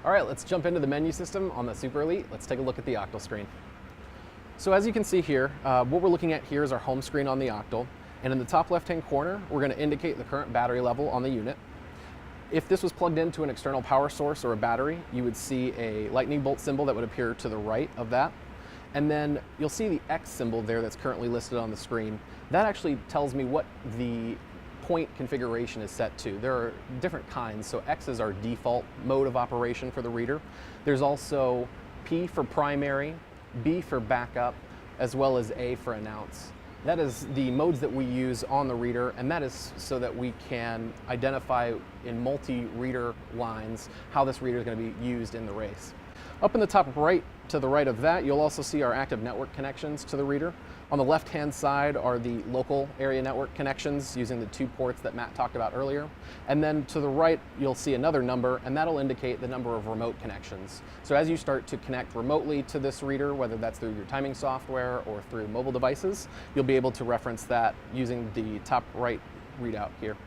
All right, let's jump into the menu system on the Super Elite. Let's take a look at the Octal screen. So as you can see here, what we're looking at here is our home screen on the Octal. And in the top left-hand corner, we're going to indicate the current battery level on the unit. If this was plugged into an external power source or a battery, you would see a lightning bolt symbol that would appear to the right of that. And then you'll see the X symbol there that's currently listed on the screen. That actually tells me what the point configuration is set to. There are different kinds, so X is our default mode of operation for the reader. There's also P for primary, B for backup, as well as A for announce. That is the modes that we use on the reader, and that is so that we can identify in multi-reader lines how this reader is going to be used in the race. Up in the top right, to the right of that, you'll also see our active network connections to the reader. On the left-hand side are the local area network connections using the 2 ports that Matt talked about earlier. And then to the right, you'll see another number, and that'll indicate the number of remote connections. So as you start to connect remotely to this reader, whether that's through your timing software or through mobile devices, you'll be able to reference that using the top right readout here.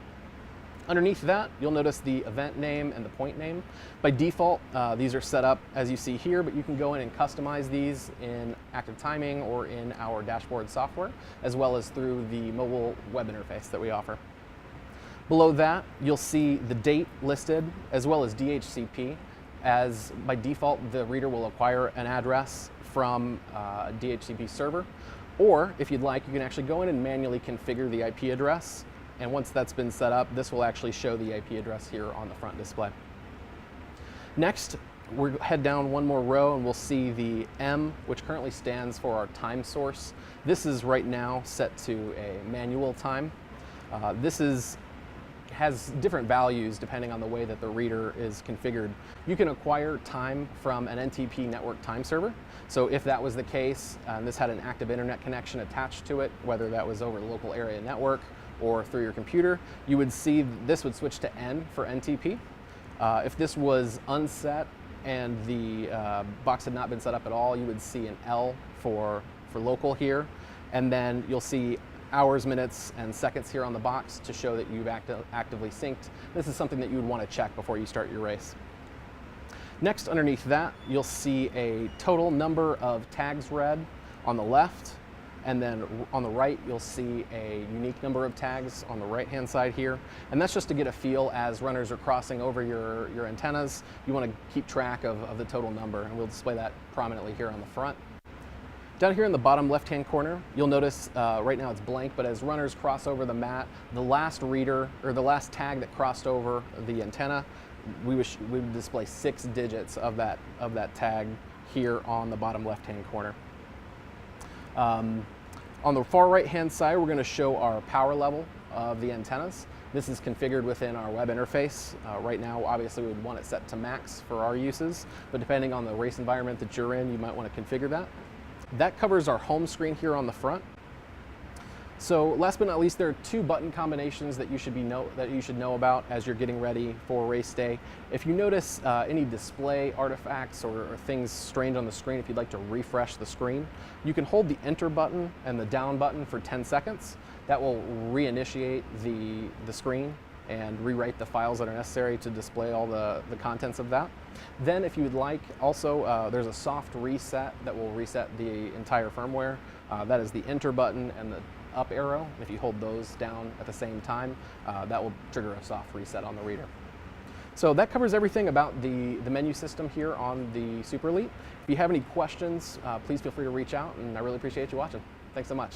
Underneath that, you'll notice the event name and the point name. By default, these are set up as you see here, but you can go in and customize these in Active Timing or in our dashboard software, as well as through the mobile web interface that we offer. Below that, you'll see the date listed, as well as DHCP. As by default, the reader will acquire an address from a DHCP server, or if you'd like, you can actually go in and manually configure the IP address. And once that's been set up, this will actually show the IP address here on the front display. Next, we'll head down one more row and we'll see the M, which currently stands for our time source. This is right now set to a manual time. This has different values depending on the way that the reader is configured. You can acquire time from an NTP network time server. So if that was the case, and this had an active internet connection attached to it, whether that was over the local area network or through your computer, you would see this would switch to N for NTP. If this was unset and the box had not been set up at all, you would see an L for local here. And then you'll see hours, minutes, and seconds here on the box to show that you've actively synced. This is something that you would want to check before you start your race. Next, underneath that, you'll see a total number of tags read on the left. And then on the right, you'll see a unique number of tags on the right-hand side here. And that's just to get a feel as runners are crossing over your antennas. You want to keep track of the total number, and we'll display that prominently here on the front. Down here in the bottom left-hand corner, you'll notice right now it's blank, but as runners cross over the mat, the last reader, or the last tag that crossed over the antenna, we would display 6 digits of that tag here on the bottom left-hand corner. On the far right-hand side, we're going to show our power level of the antennas. This is configured within our web interface. Right now, obviously, we would want it set to max for our uses, but depending on the race environment that you're in, you might want to configure that. That covers our home screen here on the front. So last but not least, there are 2 button combinations that you should know about as you're getting ready for race day. If you notice any display artifacts or things strange on the screen, if you'd like to refresh the screen, you can hold the enter button and the down button for 10 seconds. That will reinitiate the screen and rewrite the files that are necessary to display all the contents of that. Then if you would like, also there's a soft reset that will reset the entire firmware. That is the enter button and the up arrow. If you hold those down at the same time, that will trigger a soft reset on the reader. So that covers everything about the menu system here on the Super Elite. If you have any questions, please feel free to reach out, and I really appreciate you watching. Thanks so much.